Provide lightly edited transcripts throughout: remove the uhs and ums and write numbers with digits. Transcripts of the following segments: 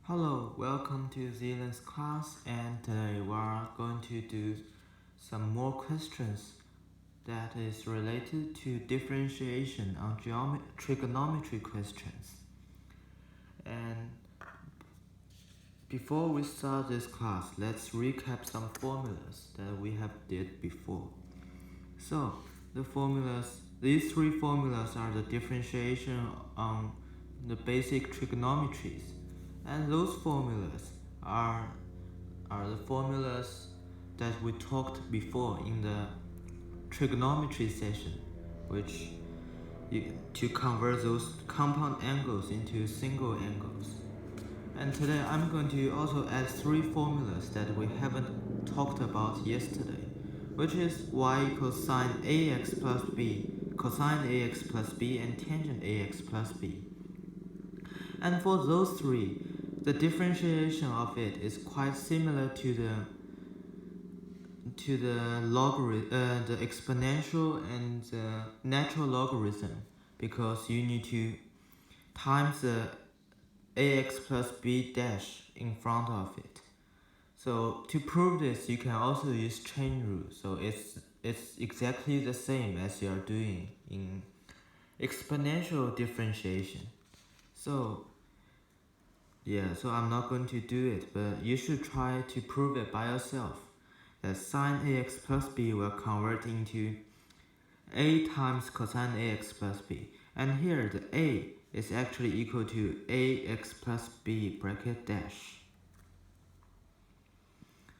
Hello, welcome to Zelin's class, and today we are going to do some more questions that is related to differentiation on trigonometry questions. And before we start this class, let's recap some formulas that we have did before. So these three formulas are the differentiation on the basic trigonometries, and those formulas are the formulas that we talked before in the trigonometry session, which to convert those compound angles into single angles. And today I'm going to also add three formulas that we haven't talked about yesterday, which is y equals sine ax plus b, cosine ax plus b, and tangent ax plus b. And for those three, the differentiation of it is quite similar to the exponential and the natural logarithm, because you need to times the ax plus b dash in front of it. So to prove this, you can also use chain rule. So it's exactly the same as you are doing in exponential differentiation. So I'm not going to do it, but you should try to prove it by yourself. That sine ax plus b will convert into a times cosine ax plus b. And here the a is actually equal to ax plus b bracket dash.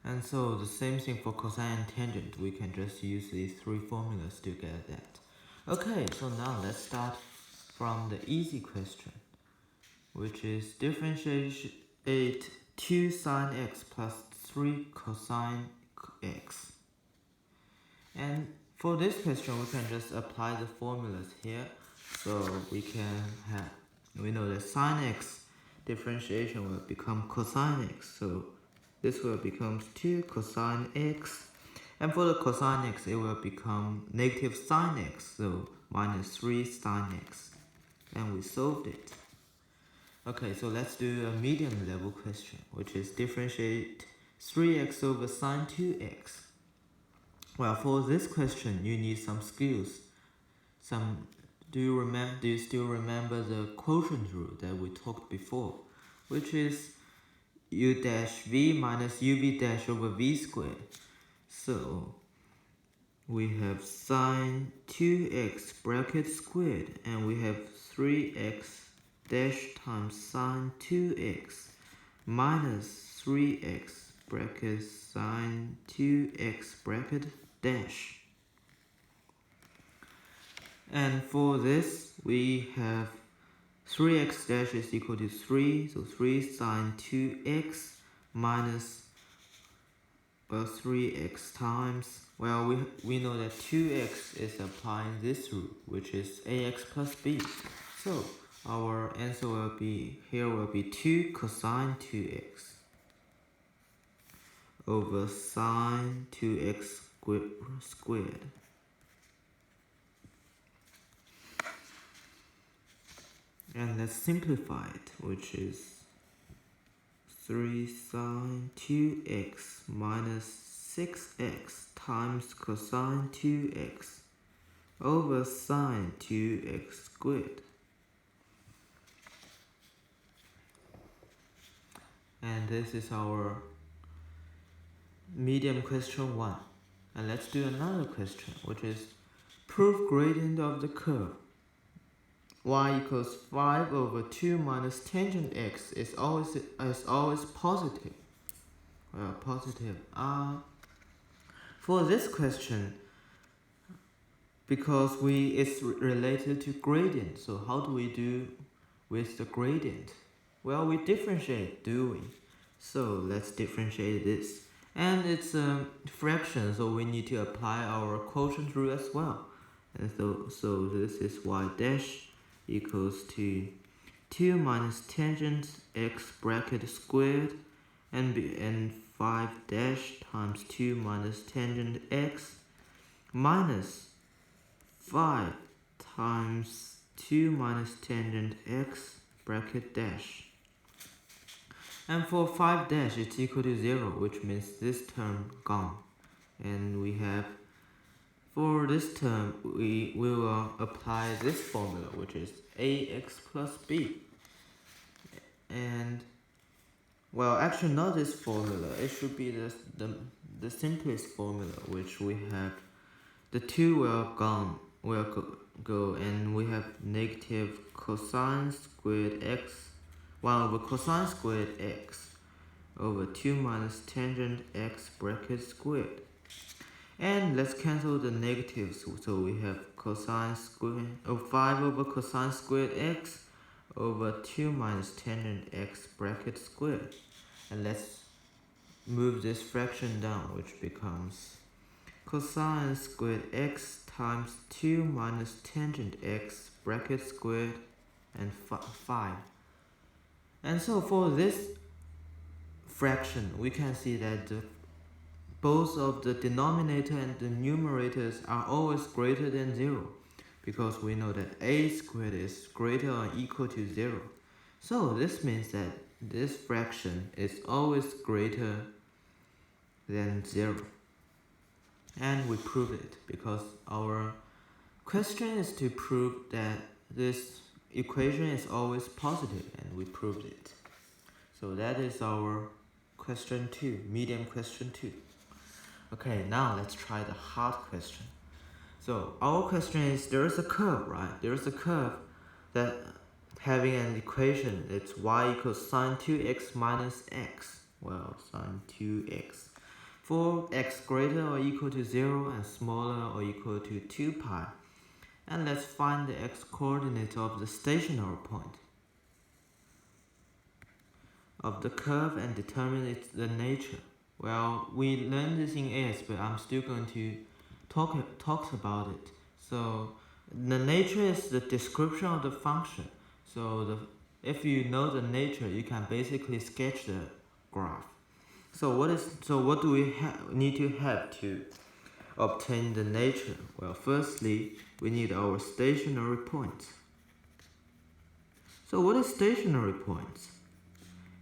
And so the same thing for cosine and tangent, we can just use these three formulas to get that. Okay, so now let's start from the easy question, which is differentiate 2 sine x plus 3 cosine x. And for this question, we can just apply the formulas here. So we know that sine x differentiation will become cosine x. So this will become 2 cosine x. And for the cosine x, it will become negative sine x. So minus 3 sine x. And we solved it. Okay, so let's do a medium level question, which is differentiate 3x over sine 2x. Well, for this question, you need some skills. Do you still remember the quotient rule that we talked before, which is u dash v minus uv dash over v squared. So we have sine 2x bracket squared, and we have 3x dash times sine 2x minus 3x bracket sine 2x bracket dash. And for this, we have 3x dash is equal to 3, so 3 sine 2x minus 3x times, well, we know that 2x is applying this rule, which is ax plus b. So our answer will be 2 cosine 2x over sine 2x squared. And let's simplify it, which is 3 sine 2x minus 6x times cosine 2x over sine 2x squared. And this is our medium question 1. And let's do another question, which is prove gradient of the curve y equals 5 over 2 minus tangent x is always positive. Well, positive. For this question, because it's related to gradient, so how do we do with the gradient? Well, we differentiate, do we? So let's differentiate this. And it's a fraction, so we need to apply our quotient rule as well. And so this is y dash equals to 2 minus tangent x bracket squared and 5 dash times 2 minus tangent x minus 5 times 2 minus tangent x bracket dash. And for 5 dash, it's equal to 0, which means this term gone. And we have, for this term, we will apply this formula, which is ax plus b. And, well, actually not this formula. It should be the simplest formula, which we have the 2 will go, and we have negative cosine squared x 1 over cosine squared x over 2 minus tangent x bracket squared. And let's cancel the negatives, so we have cosine squared 5 over cosine squared x over 2 minus tangent x bracket squared. And let's move this fraction down, which becomes cosine squared x times 2 minus tangent x bracket squared and 5. And so for this fraction, we can see that both of the denominator and the numerators are always greater than 0, because we know that a squared is greater or equal to 0. So this means that this fraction is always greater than 0. And we prove it, because our question is to prove that this equation is always positive, and we proved it. So that is our question 2, medium question 2. Okay, now let's try the hard question. So our question is, there is a curve, right? There is a curve that having an equation, it's y equals sine 2x minus x. Well, sine 2x. For x greater or equal to 0 and smaller or equal to 2 pi. And let's find the x-coordinate of the stationary point of the curve and determine the nature. Well, we learned this in AS, but I'm still going to talk about it. So the nature is the description of the function. So if you know the nature, you can basically sketch the graph. So what do we need to have to obtain the nature? Well, firstly, we need our stationary points. So what is stationary points?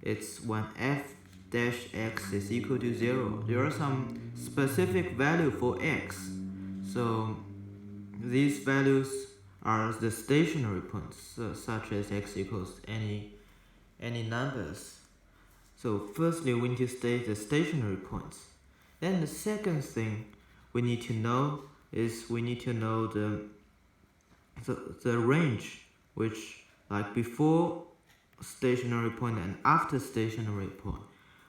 It's when f dash x is equal to 0. There are some specific value for x. So these values are the stationary points, such as x equals any numbers. So firstly, we need to state the stationary points. Then the second thing we need to know is we need to know the range, which like before stationary point and after stationary point,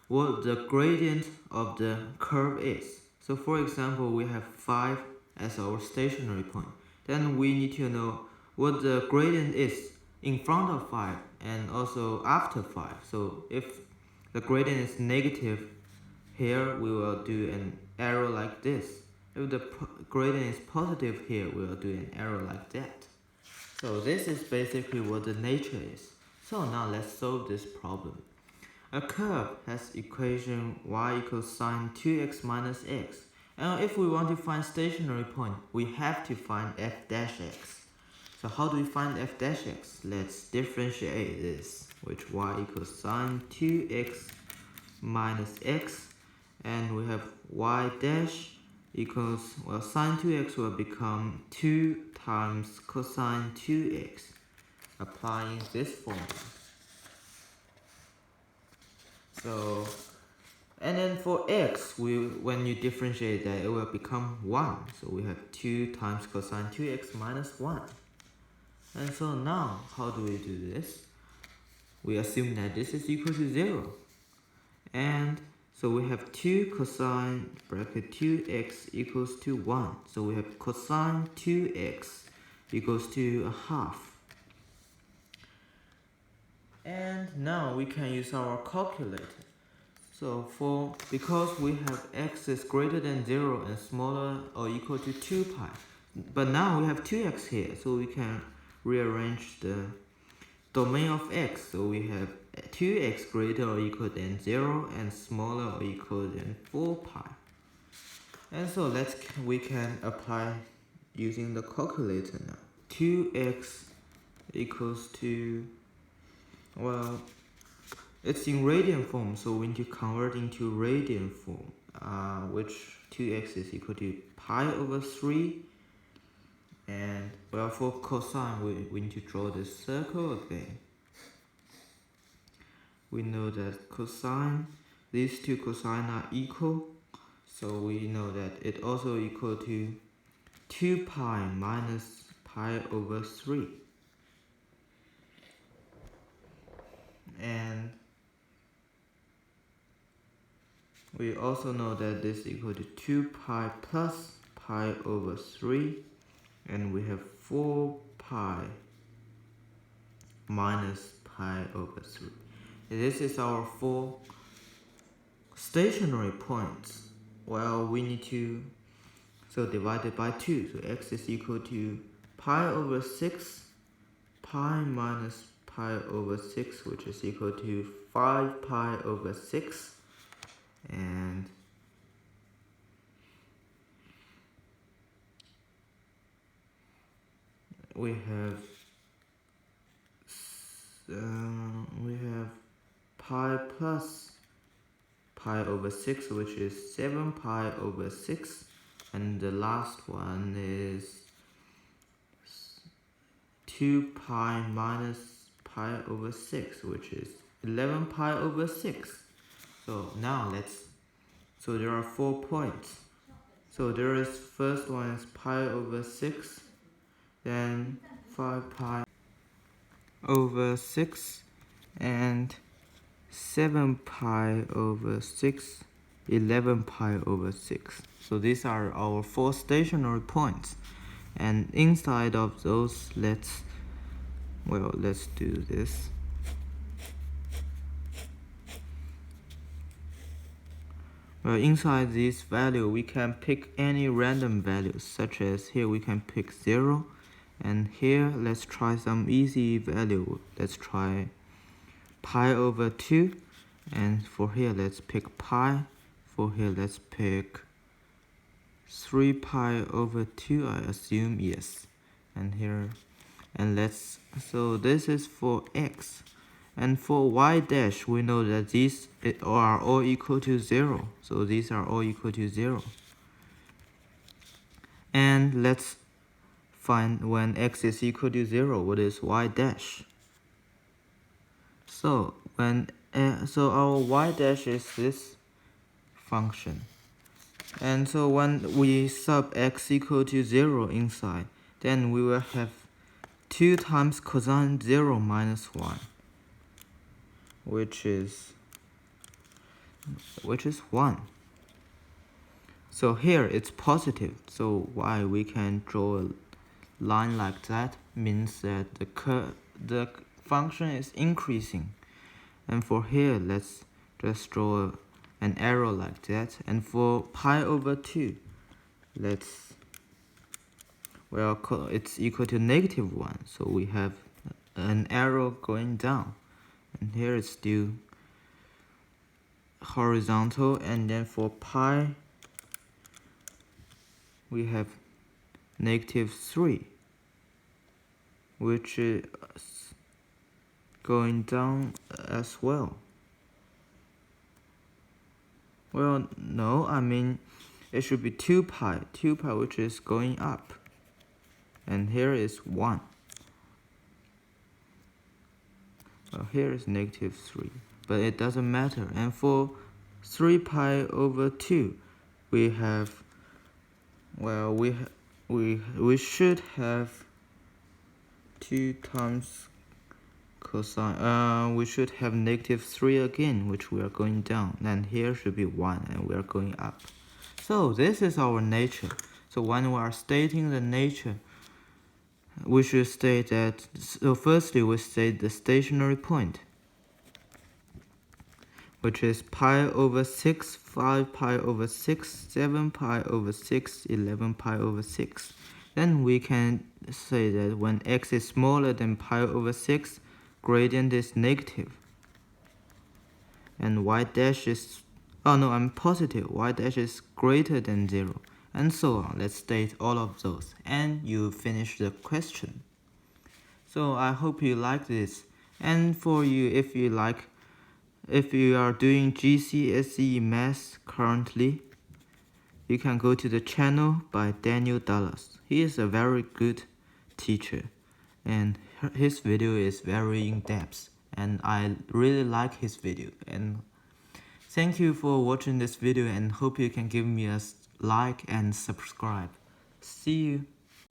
what the gradient of the curve is. So for example, we have 5 as our stationary point. Then we need to know what the gradient is in front of 5 and also after 5. So if the gradient is negative here, we will do an arrow like this. If the gradient is positive here, we will do an arrow like that. So this is basically what the nature is. So now let's solve this problem. A curve has equation y equals sine 2x minus x. And if we want to find stationary point, we have to find f dash x. So how do we find f dash x? Let's differentiate this, which y equals sine 2x minus x. And we have y dash equals, well, sine 2x will become 2 times cosine 2x, applying this formula. So, and then for x, when you differentiate that, it will become 1. So we have 2 times cosine 2x minus 1. And so now, how do we do this? We assume that this is equal to 0. And so we have 2 cosine bracket 2x equals to 1. So we have cosine 2x equals to a half. And now we can use our calculator. So because we have x is greater than 0 and smaller or equal to 2 pi. But now we have 2x here, so we can rearrange the domain of x. So we have 2x greater or equal than 0 and smaller or equal than 4 pi. And so we can apply using the calculator now. 2x equals to, well, it's in radian form, so we need to convert into radian form, which 2x is equal to pi over 3. And well, for cosine, we need to draw the circle again. We know that cosine, these two cosine are equal, so we know that it also equal to 2 pi minus pi over 3. And we also know that this is equal to 2 pi plus pi over 3. And we have 4 pi minus pi over 3. This is our 4 stationary points. Well, we need to, so divided by 2. So x is equal to pi over 6 pi minus pi over 6, which is equal to 5 pi over 6. And we have pi plus pi over 6, which is 7 pi over 6, and the last one is 2 pi minus pi over 6, which is 11 pi over 6. So now so there are 4 points. So there is, first one is pi over 6, then 5 pi over 6, and 7 pi over 6, 11 pi over 6. So these are our 4 stationary points. And inside of those, let's do this. Well, inside this value, we can pick any random values, such as here we can pick 0. And here, let's try some easy value. Let's try pi over 2. And for here, let's pick pi. For here, let's pick 3 pi over 2, I assume, yes. And here, and so this is for x. And for y dash, we know that these are all equal to 0. So these are all equal to 0. And let's find when x is equal to 0, what is y dash? So so our y dash is this function. And so when we sub x equal to 0 inside, then we will have 2 times cosine 0 minus 1, which is 1. So here it's positive, so why we can draw a line like that means that the function is increasing. And for here, let's just draw an arrow like that. And for pi over 2, it's equal to -1, so we have an arrow going down. And here it's still horizontal. And then for pi, we have -3, which is going down as well. Well, no, I mean it should be 2 pi, which is going up. And here is 1. Well, here is -3, but it doesn't matter. And for 3 pi over 2, we have, well, we should have 2 times cosine. We should have -3 again, which we are going down. And here should be 1, and we are going up. So this is our nature. So when we are stating the nature, we should state that, so firstly we state the stationary point, which is pi over 6, 5 pi over 6, 7 pi over 6, 11 pi over 6. Then we can say that when x is smaller than pi over 6, gradient is negative. And y dash is, oh no, I'm positive, y dash is greater than 0. And so on. Let's state all of those, and you finish the question. So I hope you like this. And for you, if you like If you are doing GCSE Math currently, you can go to the channel by Daniel Dallas. He is a very good teacher and his video is very in-depth and I really like his video. And thank you for watching this video and hope you can give me a like and subscribe. See you.